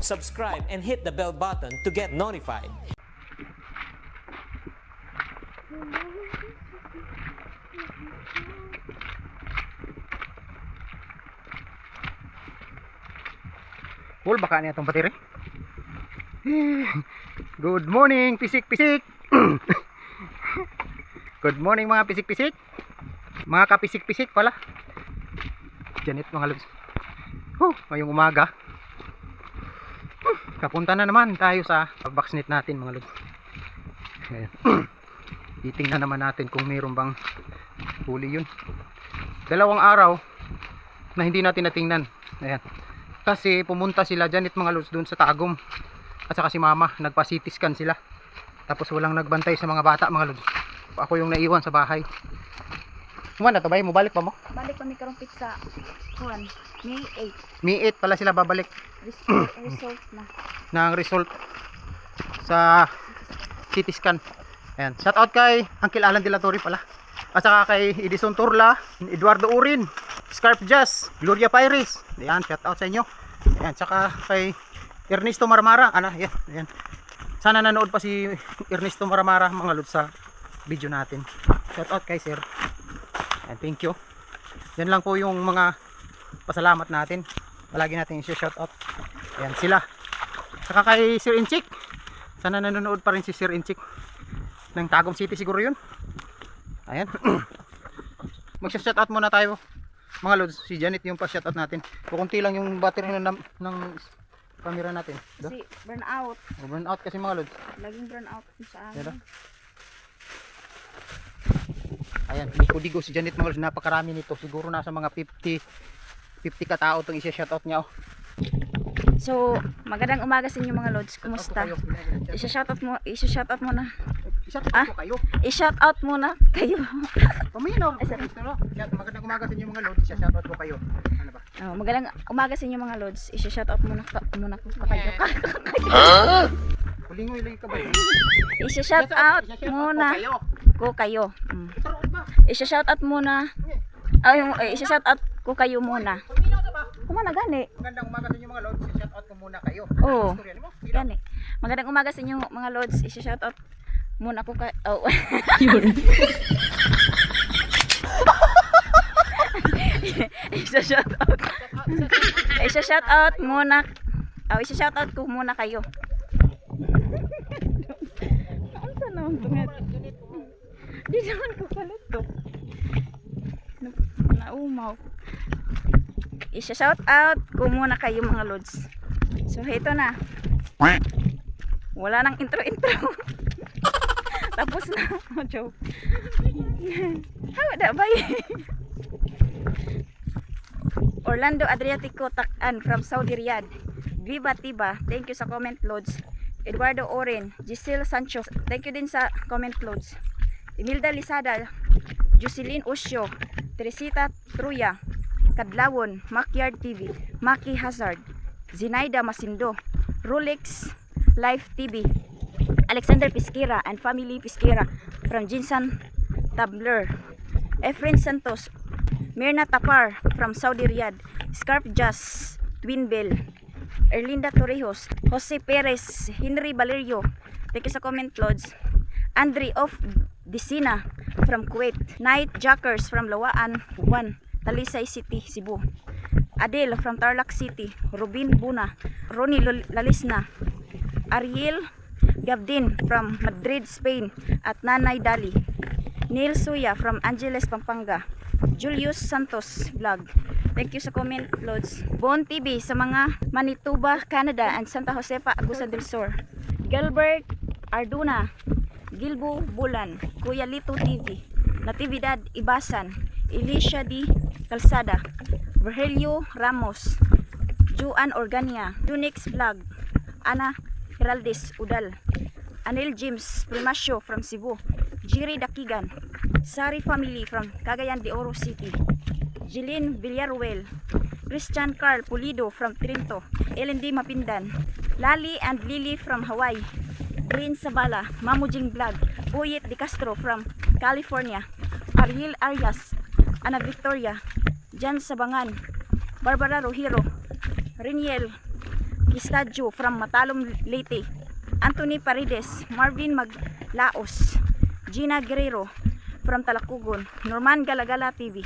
subscribe, and hit the bell button to get notified. Full baka niya itong battery. Good morning, pisik-pisik. Good morning mga pisik-pisik. Mga kapisik-pisik pala. Janit mga lods. Ngayong umaga. Kapunta na naman tayo sa boxnet natin mga lods. Titingnan naman natin kung mayroon bang huli yun. Dalawang araw na hindi natin natingnan. Ayan. Kasi pumunta sila Janet mga lods doon sa Tagum. At saka si mama, nagpa-CT scan sila. Tapos walang nagbantay sa mga bata mga lods. Ako yung naiwan sa bahay. Kumana to ba? Mo balik pa mo? Balik kami karong pizza. Kuan, May 8. May 8 pala sila babalik Result na. ng result sa CT scan. Ayan. Shout out kay Uncle Alan de la Torre pala. At saka kay Edison Turla, Eduardo Urin, Scarf Jazz, Gloria Pires. Ayan, shout out sa inyo. Ayan, saka kay Ernesto Maramara. Ayan, ayan. Sana nanood pa si Ernesto Maramara mga lods sa video natin. Shout out kay sir. Ayan, thank you. Yan lang po yung mga pasalamat natin. Palagi natin i-shout out. Ayan sila. Saka kay Sir Inchik. Sana nanonood pa rin si Sir Inchik ng Tagum City siguro yun. Ayan. Mag-shout out muna tayo mga lods. Si Janet yung pa-shout out natin. Kukunti lang yung battery ng camera natin. Kasi burn out. Burn out kasi mga lods. Laging burn out sa Diba? amin. Ayan, ligo-ligo si Janet mga lods. Napakarami nito. Siguro nasa mga 50 katao itong isa-shout out niya. So, magandang umaga sa inyo mga lods. Kumusta? I-shout out muna. I-shout out ko kayo. I-shout out muna kayo. Paminaw. Magandang umaga sa inyo mga lods. I-shout out ko kayo. Ano ba? Oh, magandang umaga sa inyo mga lods. I-shout out muna ko kayo. Kulingoy lagi ka ba? I-shout out muna ko kayo. I-shout out muna. I-shout out ko kayo muna. Paminaw sa ba? Kumana gani. Magandang umaga sa inyo mga lods. I-shout out ko muna kayo. Oo. Istorya mo? Gani. Magandang umaga sa inyo mga lods. I-shout out muna ko kayo. Oh. I-shout out. I-shout out muna. I-shout out ko muna kayo. Ano sa naman tungat? Di naman ko palit to. Naumaw. I-shout out ko muna kayo mga lods. So heto na. Wala nang intro. Tapos na. Joke. Hawa da ba? Orlando Adriatico Takan from Saudi Riyadh. Viva Tiba. Thank you sa comment loads. Eduardo Oren, Giselle Sancho. Thank you din sa comment loads. Imelda Lisada, Jocelyn Osio, Teresita Truya, Kadlawon, Mackyard TV, Maki Hazard, Zinaida Masindo, Rolex Live TV, Alexander Pisquera and Family Pisquera from Jinsan Tabler, Efren Santos, Mirna Tapar from Saudi Riyadh, Scarf Jazz, Twin Bell, Erlinda Torrijos, Jose Perez, Henry Valerio, thank you sa comment loads. Andre of Disina from Kuwait, Night Jackers from Lawaan 1, Talisay City, Cebu, Adel from Tarlac City, Rubin Buna, Ronnie Lalisna, Ariel Gabdin from Madrid, Spain, at Nanay Dali, Neil Suya from Angeles, Pampanga, Julius Santos Vlog, thank you sa comment loads. Bon TV sa mga Manitoba, Canada, and Santa Josefa, Agusan del Sur, Gilbert Arduna, Gilbo Bulan, Kuya Lito TV, Natividad Ibasan, Elisha D. Calzada, Virgilio Ramos, Juan Organia, Unix Vlog, Ana Heraldez Udal, Anel James Primasio from Cebu, Jiri Dakigan, Sari Family from Cagayan de Oro City, Jeline Villaruel, Christian Carl Pulido from Trinto, LND Mapindan, Lali and Lily from Hawaii, Green Sabala, Mamujing Vlog, Boyet De Castro from California, Ariel Arias, Ana Victoria, Jan Sabangan, Barbara Rohiro, Riniel Estadio from Matalom, Leyte. Anthony Paredes, Marvin Maglaos, Gina Guerrero from Talakugon, Norman Galagala TV,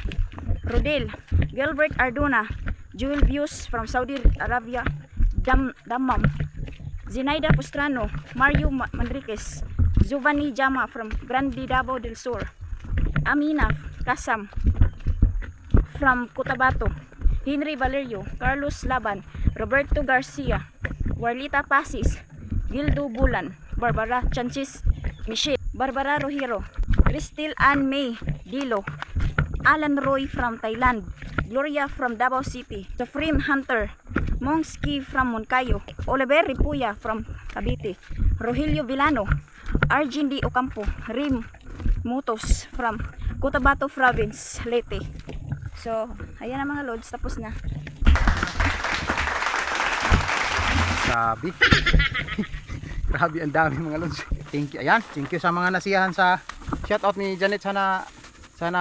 Rodel, Gilbert Arduna, Jewel Views from Saudi Arabia, Dammam, Zinaida Pustrano, Mario Manriquez, Giovanni Jama from Grande Davao del Sur, Amina Kasam from Cotabato, Henry Valerio, Carlos Laban, Roberto Garcia, Warlita Pasis, Gildo Bulan, Barbara Chanchis, Michelle, Barbara Rohiro, Cristil Ann May Dilo, Alan Roy from Thailand, Gloria from Davao City, Sofrim Hunter, Mongski from Moncayo, Oliver Ripuya from Cavite, Rogelio Villano, Arjun D. Ocampo, Rim Mutos from Cotabato Province, Leyte. So, ayan na mga lods, tapos na. Grabe. Grabe, ang dami mga lods. Thank you. Ayan, thank you sa mga nasiyahan sa shoutout ni Janet. Sana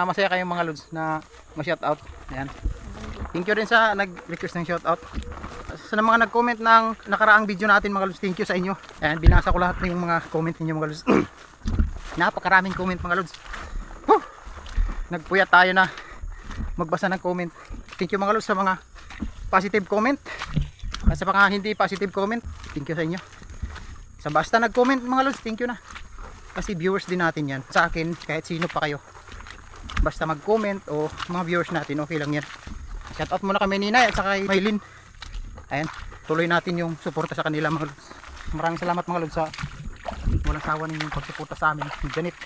masaya kayong mga lods na ma-shoutout. Ayan. Thank you rin sa nag-request ng shoutout. Sa mga nag-comment ng nakaraang video natin mga lods, thank you sa inyo. Ayan, binasa ko lahat ng mga comment niyo mga lods. Napakaraming comment mga lods. Nagpuyat tayo na magbasa ng comment. Thank you mga lods sa mga positive comment. At sa mga hindi positive comment, thank you sa inyo. Sa basta nag-comment mga lods, thank you na. Kasi viewers din natin yan. Sa akin, kahit sino pa kayo, basta mag-comment o mga viewers natin, okay lang yan. Shoutout muna kami Ninay at saka Maylin. Ayan, tuloy natin yung suporta sa kanila mga lods. Maraming salamat mga lods sa walang sawa ninyong pagsuporta sa amin. Janet.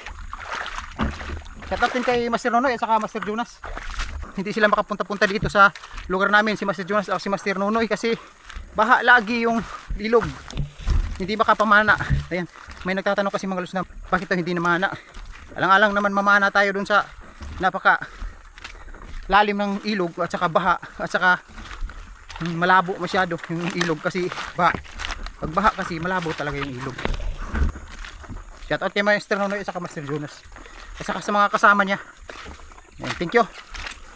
Shoutout din kay Master Nonoy at saka Master Jonas. Hindi sila makapunta-punta dito sa lugar namin, si Master Jonas o si Master Nonoy, kasi baha lagi yung ilog. Hindi makapamana. Ayan, may nagtatanong kasi mga lods na bakit ito hindi namana. Alang-alang naman mamana tayo dun sa napaka lalim ng ilog at saka baha at saka malabo masyado yung ilog kasi baha. Pag baha kasi malabo talaga yung ilog. Shoutout kay Master Nonoy at saka Master Jonas at saka sa mga kasama niya. Ayan, thank you.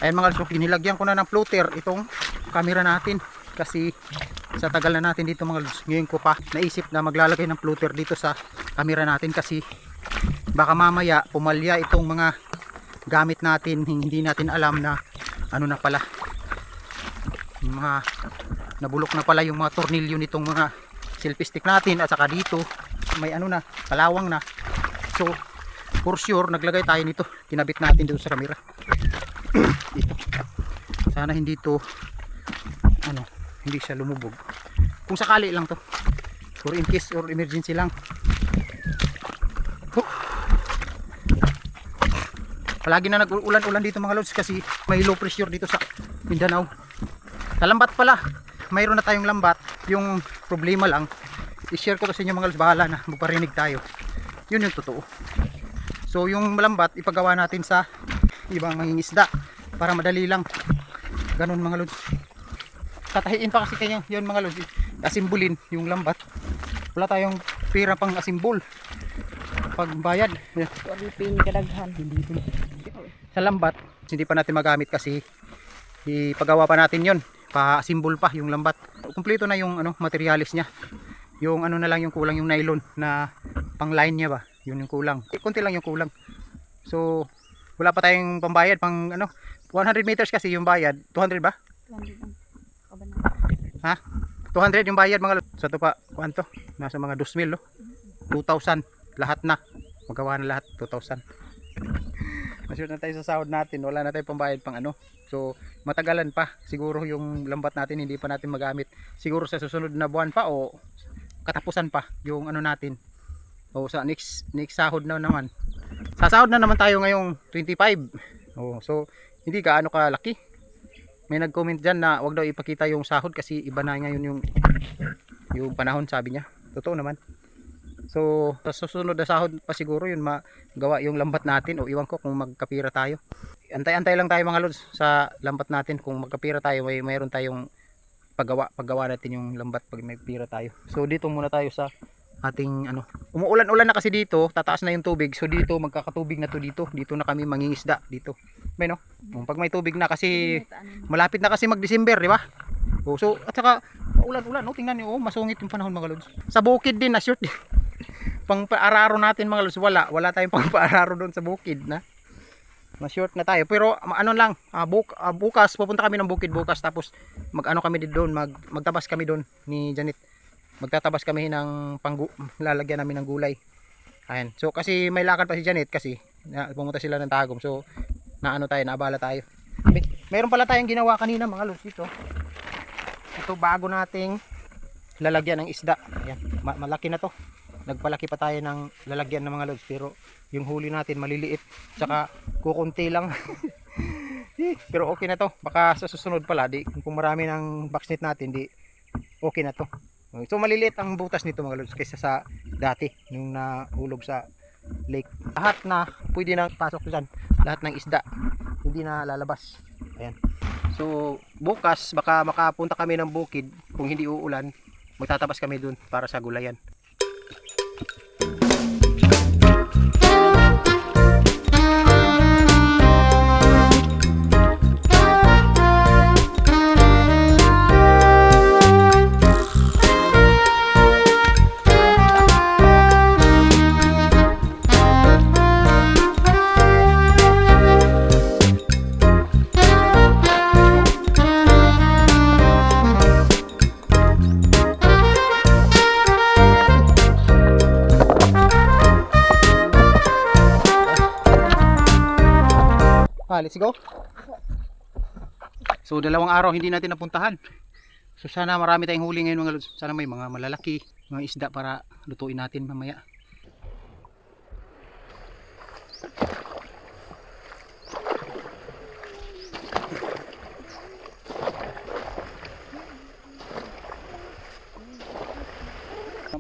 Ayan mga lods, ginilagyan ko na ng floater itong camera natin kasi sa tagal na natin dito mga lods, ngayon ko pa naisip na maglalagay ng floater dito sa camera natin kasi baka mamaya pumalya itong mga gamit natin, hindi natin alam na ano na pala, yung mga nabulok na pala yung mga tornilyo nitong mga selfie stick natin at saka dito may ano na, kalawang na. So for sure naglagay tayo nito, kinabit natin dito sa camera. Dito. Sana hindi to ano, hindi siya lumubog. Kung sakali lang to. For in case or emergency lang. Palagi na nag-ulan-ulan dito mga lods kasi may low pressure dito sa Mindanao. Sa lambat pala, mayroon na tayong lambat. Yung problema lang, i-share ko to sa inyo mga lods, bahala na, magparinig tayo. Yun yung totoo. So yung lambat, ipagawa natin sa ibang mangingisda para madali lang. Ganun mga lods. Tatahiin pa kasi kayo yun mga lods, asimbulin yung lambat. Wala tayong pera pang asimbol pagbayad. Sa lambat hindi pa natin magamit kasi ipagawa pa natin yon, pa-asimbol pa yung lambat. Kumpleto na yung ano, materialis niya. Yung ano na lang yung kulang, yung nylon na pang line niya ba, yun yung kulang. Konti lang yung kulang. So wala pa tayong pambayad pang ano, 100 meters kasi yung bayad. 200 ba? 200 ha? 200 yung bayad mga lods. So ito pa, kuanto? Nasa mga 2,000 no? 2,000 lahat na. Magawa na lahat 2,000. Masure na tayo sa sahod natin. Wala na tayong pambayad pang ano. So matagalan pa. Siguro yung lambat natin hindi pa natin magamit. Siguro sa susunod na buwan pa o katapusan pa yung ano natin. O sa next sahod na naman. Sasahod na naman tayo ngayong 25. Oh, so hindi ka ano kalaki. May nag-comment dyan na wag daw ipakita yung sahod kasi iba na ngayon yung panahon, sabi niya. Totoo naman. So sa susunod na sahod pa siguro yun magawa yung lambat natin, o iwan ko kung magkapira tayo. Antay-antay lang tayo mga lods sa lambat natin. Kung magkapira tayo, mayroon tayong paggawa natin yung lambat pag may pira tayo. So dito muna tayo sa ating ano, umuulan-ulan na kasi dito, tataas na yung tubig. So dito magkakatubig na to dito. Dito na kami mangingisda dito. May no? Pag may tubig na kasi malapit na kasi mag-December, di ba? So at saka Ulan-ulan, no? Tingnan niyo, oh, masungit yung panahon mga lods. Sa bukid din na short. Pang paararo natin mga lods, wala tayong pang paararo doon sa bukid na. Ma-short na tayo. Pero ano lang, bukas pupunta kami ng bukid bukas, tapos mag-ano kami doon, magtabas kami doon ni Janet. Magtatabas kami ng lalagyan namin ng gulay. Ayan. So kasi may lakad pa si Janet kasi pumunta sila ng Tagum. So naabala tayo. Mayroon pala tayong ginawa kanina mga lods dito. Ito bago nating lalagyan ng isda. Ayan. Malaki na to. Nagpalaki pa tayo ng lalagyan ng mga lods, pero yung huli natin maliliit. Tsaka kukunti lang. Pero okay na to. Baka sa susunod pala, kung marami ng box net natin, okay na to. So maliliit ang butas nito mga lods kaysa sa dati nung nahulog sa lake. Lahat na pwede na pasok dyan, lahat ng isda hindi na lalabas. Ayan. So bukas baka makapunta kami ng bukid, kung hindi uulan magtatabas kami dun para sa gulayan. Let's go. So dalawang araw hindi natin napuntahan. So sana marami tayong huli ngayon mga lods. Sana may mga malalaki, mga isda para lutuin natin mamaya.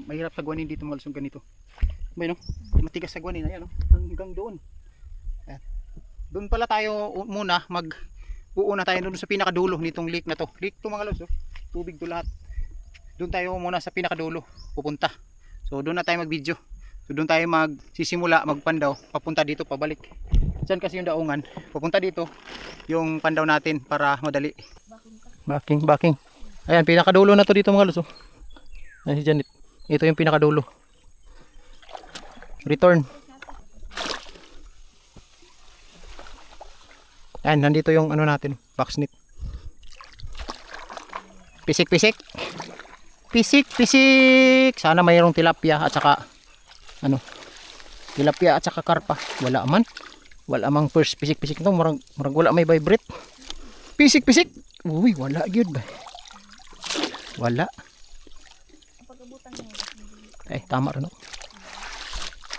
Mahirap sagwanin dito mga lods yung ganito. May no? Matigas sagwanin, ayan no? Hanggang doon. Ayan. Doon pala tayo muna uuna tayo doon sa pinakadulo nitong lake na to. Lake to mga lods, oh. Tubig to lahat. Doon tayo muna sa pinakadulo pupunta. So doon na tayo mag-video. So doon tayo magsisimula magpandaw papunta dito pabalik. Diyan kasi yung daungan. Papunta dito yung pandaw natin para madali. Backing. Ayan, pinakadulo na to dito mga lods, oh. Ayan si Janet. Ito yung pinakadulo. Return. Ayan, nandito yung ano natin, box net. Pisik. Sana mayroong tilapia at saka tilapia at saka karpa. Wala mang first pisik to, murag wala may vibrate. Pisik. Uy, wala gyud ba? Wala. Tama rin, no?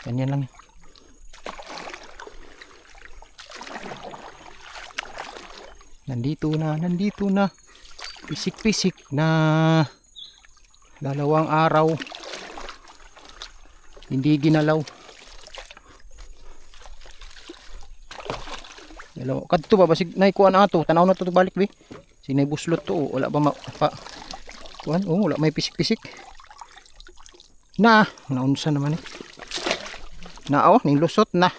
Ganyan lang. Nandito na. Pisik na. Dalawang araw. Hindi ginalaw. Kadto ba basig nay kuan ato, tanaw na to balik be. Sinay buslot to, wala ba kuan? Wala may pisik. Naunsa naman eh. Ning lusot na.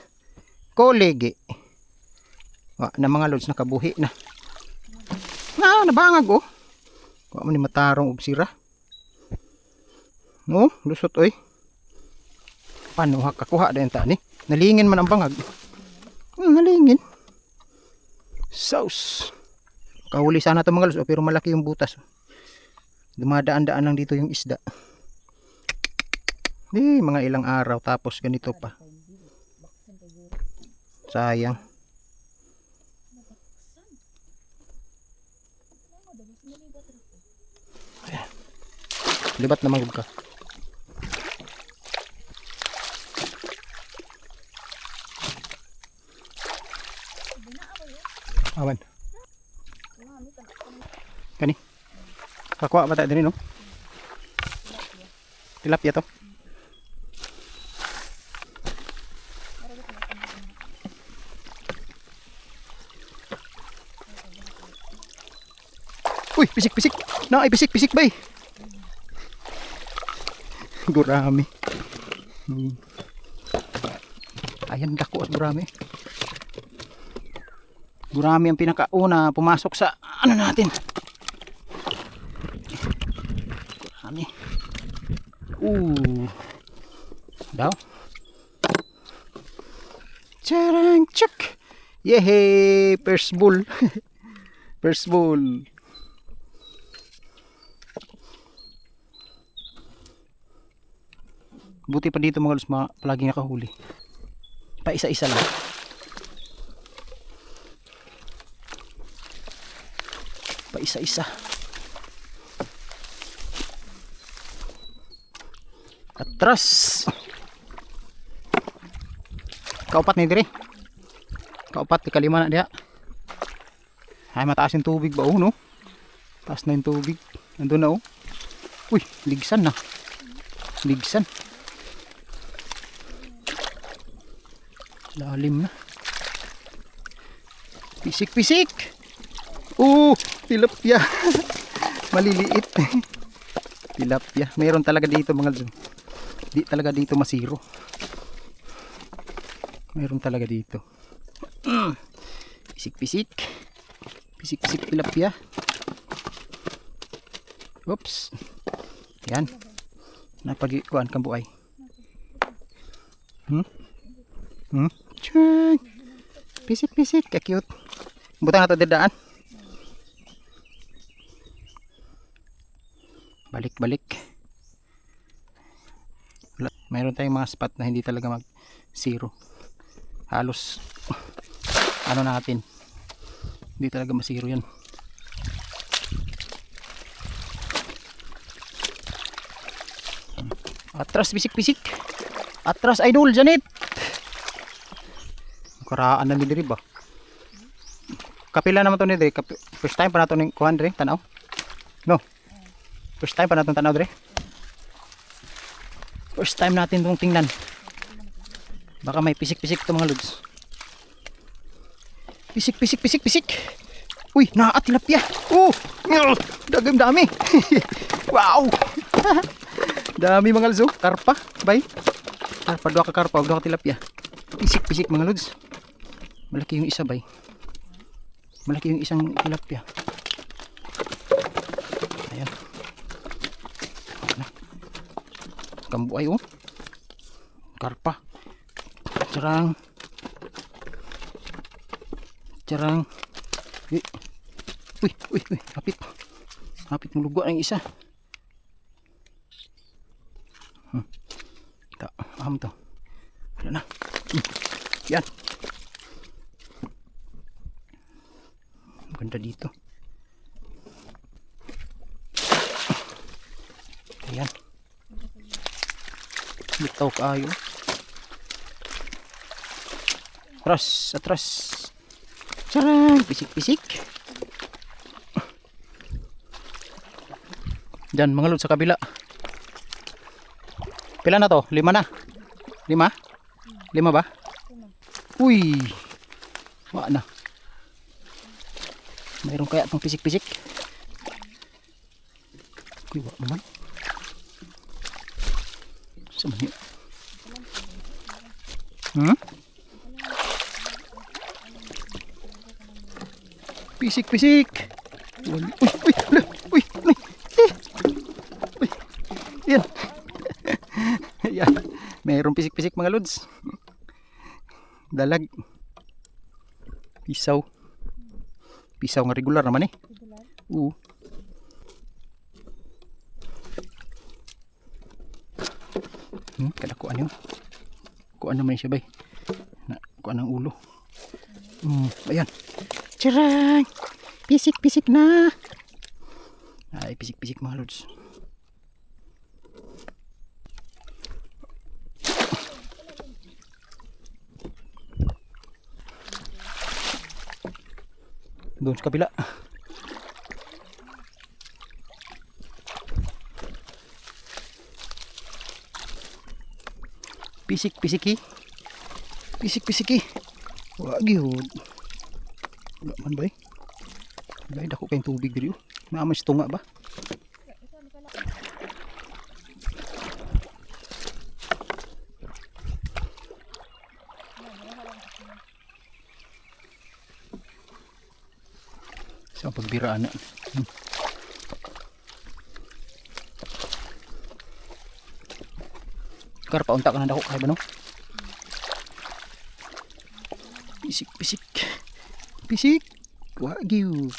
Kolege. Na mga lods nakabuhi na. Nabangag oh. Wa man ni matarong og sira. No, lusot oy. Paano kakuha din ta ni? Nalingin man ang bangag. Nalingin. Sauce. Kahuli sana to mga lods, pero malaki yung butas. Dumadaan-daan lang dito yung isda. Mga ilang araw tapos ganito pa. Sayang. Libat na magod ka. Awan. Kani. Kakuha ba tayo din no? Tilapia to. Uy, pisik. Ay pisik bay. Gurami. Ayan, dako at gurami. Gurami ang pinakauna pumasok sa ano natin. Daw. Charang chuk. Yehey! First bull. First bull. Buti pa dito mga lods, palagi nakahuli. Pa isa-isa lang. Pa isa-isa. Atras. Kaupat ni dire. Kaupat di kalima na dia. Ay mataas yung tubig ba no? Taas na yung tubig. Nandun na Uy, ligsan na. Ligsan. Lalim na. Pisik-pisik. Tilapia. Maliliit. Tilapia. Mayroon talaga dito mga lods. Di talaga dito masiro. Mayroon talaga dito. Pisik-pisik. Pisik-pisik tilapia. Oops. Yan. Napagikuan kang buhay. Ching. Pisik-pisik. Ka-cute. Butang na ito dadaan. Balik-balik. Mayroon tayong mga spot na hindi talaga mag zero. Halos ano natin. Hindi talaga masiro yan. Atras bisik-bisik. Atras idol Janet. Karaan na ni diri ba? Kapila naman to ni diri. First time pa nato ning kuhan diri tanaw. No. First time pa natin tanaw diri. First time natin itong tingnan. Baka may pisik-pisik ito mga lods. Pisik. Uy, tilapia. Dami. Wow. Dami mga lods. Karpa. Bay. Karpa, dua ka karpa. Dua ka tilapia. Pisik mga lods. Malaki yung isa bay. Malaki yung isang tilapia. Ayan. Kambuay Karpa. Jarang. Uy. Hapit mulugo ang isa. Aham to. Wala na. Yan. Maganda dito. Ayan. Bitaw kaayo. Atras. Charang, pisik. Diyan mga lods sa kabila. Pila na to? 5 na. 5? 5 ba? Uy. Wala na. Mayroon kaya itong pisik-pisik? Uy, wala naman. Saan man yun? Pisik. Uy. Yan. Yan. Mayroong pisik-pisik mga lods. Dalag. Pisaw nga regular naman Oo. Kadakuan yun. Kuan naman siya bay. Kuan ang ulo. Ayan. Charang! Pisik na. Ay, pisik mga lods. Doon sa kabila. Pisik-pisiki. Wag yun. Wala man ba Dahil dako kayong tubig dito. Maaman si tunga ba? Sa pagbiraan na. Kar paunta ka na dako kay bano. Pisik pisik. Pisik. Wagyu.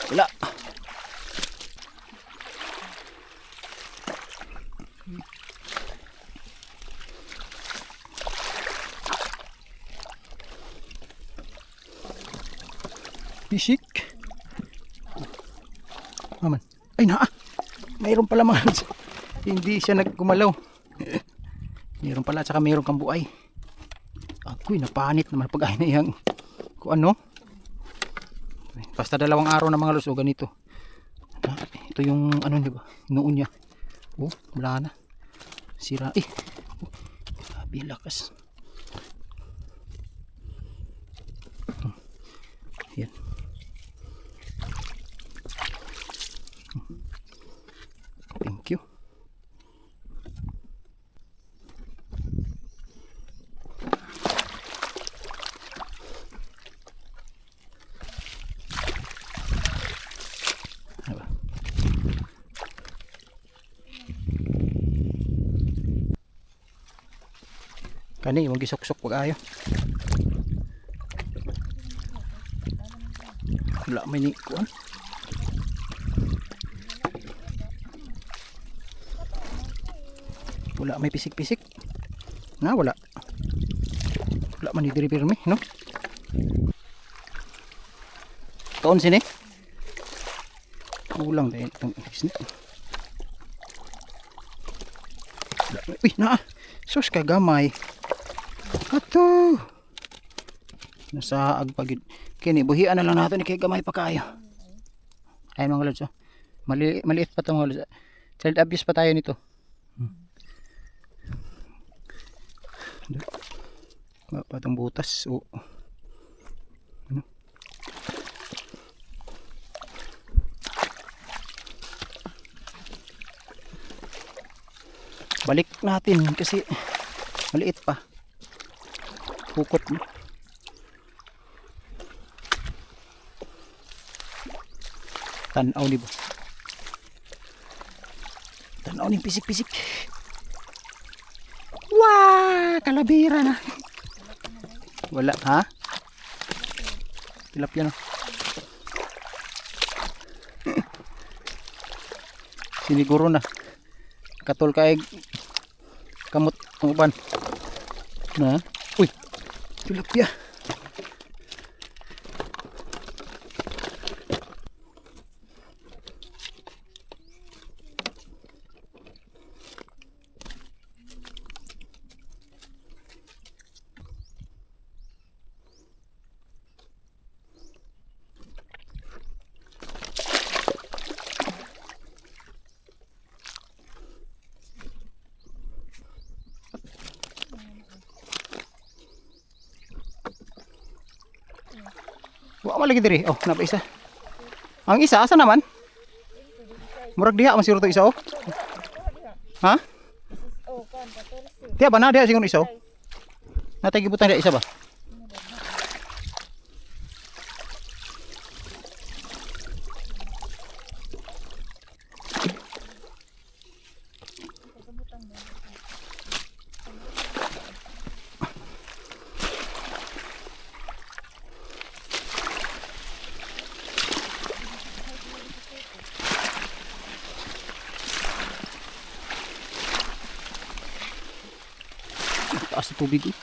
Wala. Pisik. Aman. Ay na. Mayroon pala mga lods. Hindi siya nagkumalaw. Mayroon pala, tsaka mayroon kang buay. Ako'y napanit naman pag ay na yang kung ano. Basta 2 araw na mga lods. O ganito. Ito yung ano, di ba? Noon niya. Oh, wala na. Sira. Grabe lakas. Yan. Thank you. Diba? Kani, huwag isok-sok wag ayo. Wala may ni kuan. Wala may pisik-pisik. Na wala. Wala man diri pirmi, no? Taon sini. Kulang dahil itong isnit. Uy, na. Sus ka gamay. Ato. Nasaag pagid. Kini buhian na lang nato ni kay gamay pa kayo. Ay mga lods, oh. Maliit pa 'tong mga lods. Child abuse pa tayo nito. Patong butas. Oh. Ano? Balik natin kasi maliit pa. Pukot mo. Tanaw di ba? Tanaw ni pisik-pisik. Wah, kalabira na. Wala, ha? Tilapia na. Siniguro na. Katol kay kamot ng uban. Na? Uy, tilapia. Wa malagi diri. Oh, napa isa. Ang isa asa naman? Murag diha man siguro to isa oh. Ha? Diha ba na diha siguro isa oh. Natay gibutan diha isa ba? Taas ng tubig eh.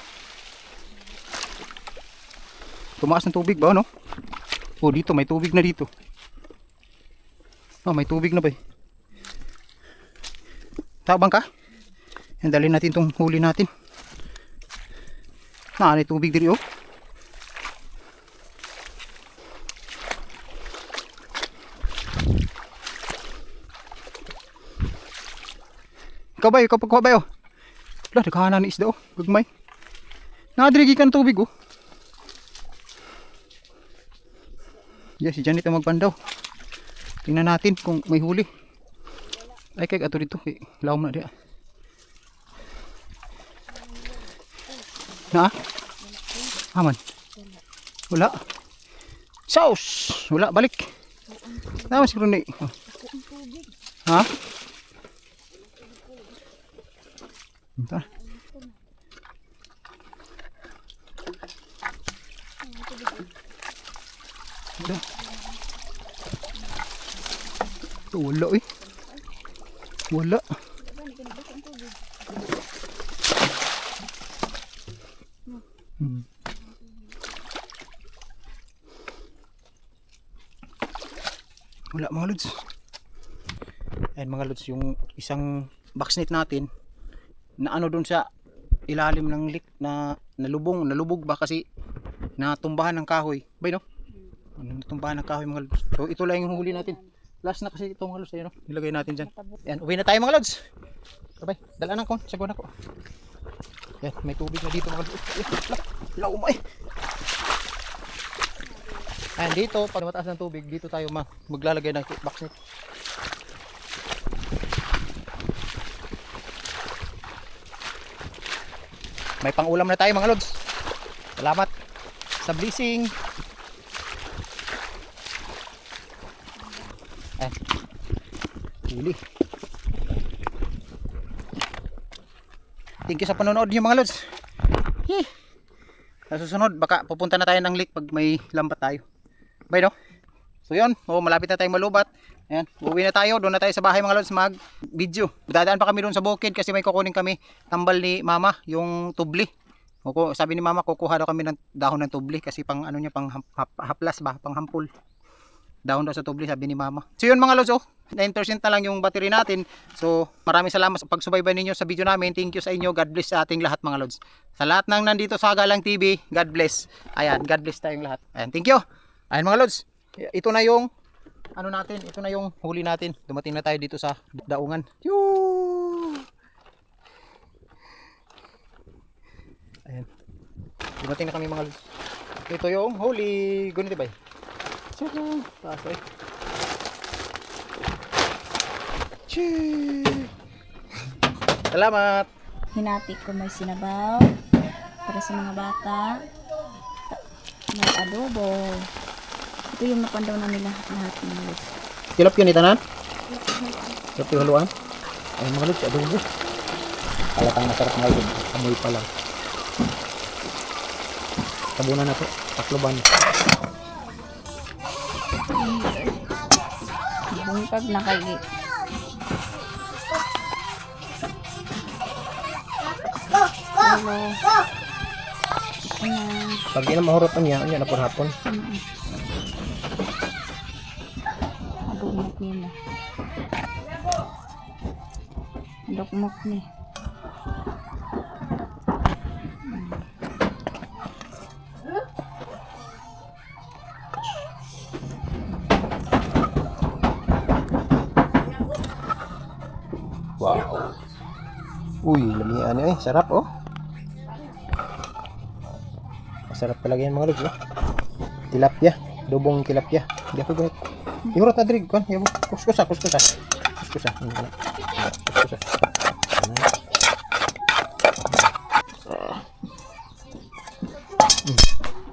Tumaas ng tubig ba no? Oh dito may tubig na dito. Oh may tubig na ba eh. Tabang ka? Yan dalhin natin tong huli natin. May tubig diri oh. Ikaw ba? Ikaw pagkuha ba oh? Wala, nagkahanan ni isda oh, gagmay. Nakadrigi ka ng tubig oh. Yes, si Janet ang magpandaw. Tingnan natin kung may huli. Ay kay ato dito, lawom na dia. Na? Aman. Wala. Sauce. Wala, balik. Naman siguro ni. Oh. Ha? Ito. Ito. Ito, wala eh. Wala. Wala mga lods. Ayan mga lods, yung isang boxnet natin na ano dun sa ilalim ng leak na nalubog ba kasi natumbahan ng kahoy. Bay no? Natumbahan ng kahoy mga lods. So ito lang yung huli natin. Last na kasi ito mga lods. Ayan, no? Ilagay natin dyan. Ayan, uwi na tayo mga lods. Sabay, dalaan ko. Sagwan ako. Ayan, may tubig na dito mga lods. Laumay. Ayan, dito, pag mataas ng tubig, dito tayo maglalagay ng boxnet. May pang-ulam na tayo mga lods. Salamat sa blessing. Ayan. Huli. Thank you sa panonood niyo mga lods. Sa susunod, baka pupunta na tayo ng lake pag may lambat tayo. Bye no? So yun, malapit na tayong malubat. Ayan, uwi na tayo, doon na tayo sa bahay mga lods mag video. Dadaan pa kami doon sa bukid kasi may kukunin kami tambal ni mama, yung tubli. Sabi ni mama, kukuha daw kami ng dahon ng tubli kasi pang ano niya, pang haplas ba, pang hampul. Dahon daw sa tubli, sabi ni mama. So yun mga lods, 9% na lang yung battery natin. So maraming salamat sa pagsubaybay ninyo sa video namin. Thank you sa inyo. God bless sa ating lahat mga lods. Sa lahat ng nandito sa Galang TV, God bless. Ayan, God bless tayong lahat. Ayan, thank you. Ayan mga lods, ito na yung ano natin, ito na yung huli natin. Dumating na tayo dito sa daungan. Ayan. Dumating na kami mga lods. Ito yung huli. Gunito ba? Taas eh. Salamat. Hinati ko may sinabaw para sa mga bata. May adobo. Ito yung napandaw na nila lahat mga lods. Kilap yun itanan? Kilap yung haluan? Ay mga lods, adobo. Halatang masarap mga lods. Amoy pa lang. Tabunan na po. Takloban. Bungkag na kay Pag di na mahurot niya na po hapon. Adukmok nila. Adukmok ni. Wow. Uy, lamian eh. Sarap oh. Masarap talaga yan mga lods oh. Tilapia. Dobong tilapia. Hindi ako ganit. Ihurot na drig. Kuskusa. Kuskusa.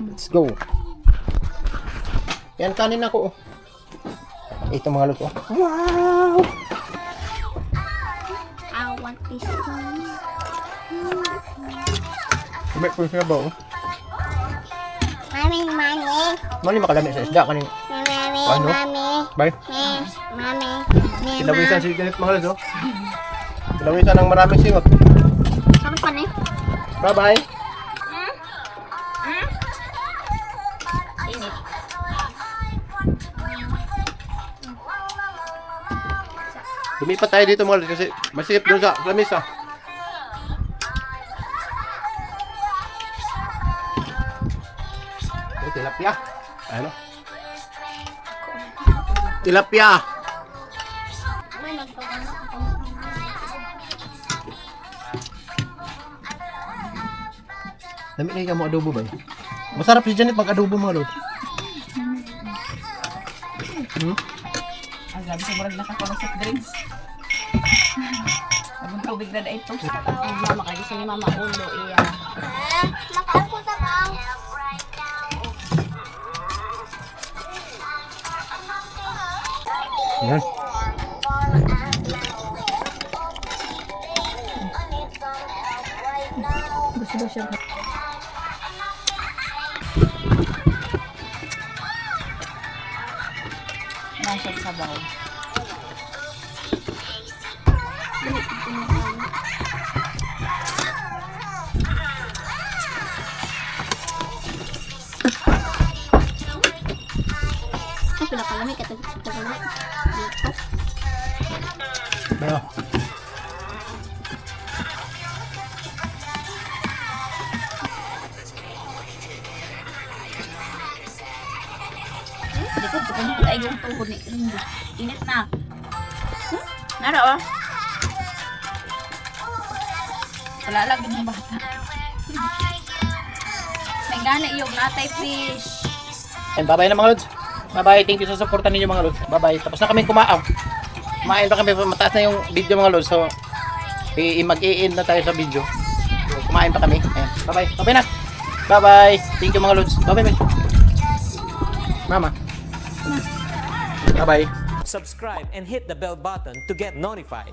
Let's go. Yan kanin ako oh. Ito mga lods oh. Wow. I want this one. Kumit po siya ba oh. Mami. Mali makalamit sa isda kanin. Ano? Bye. Mami. Kilawisan si ganit mga lods oh. Kilawisan ng maraming singot. Saan pa ni? Bye bye. Lumipat tayo dito mga lods kasi masikip doon sa lamisa. Tilapia. Ano? Tilapia. Dami na yung adobo ba eh? Masarap si Janet mag-adobo mga lods. Ang gabi sa murag nakakonset drinks. Abang tubig na ito. Ang mama kayo sa ni mama ulo iya. Makaako sa pang. Yan. Sudah siya. Nasa sabaw. Ay, pinakalami ka dito. Bayo. Likod ko kung ay yung tuhod ni Rindy. Init na. Nara oh. Wala lang yung bata. May gana yung natay fish. And bye-bye na mga lods. Bye-bye. Thank you sa suporta ninyo mga lods. Bye-bye. Tapos na kami kumaaw. Kumain pa kami. Mataas na yung video mga lods. So, mag-i-end na tayo sa video. So, kumain pa kami. Ayan. Bye-bye. Bye-bye na. Bye-bye. Thank you mga lods. Bye-bye. Mama. Bye-bye. Subscribe and hit the bell button to get notified.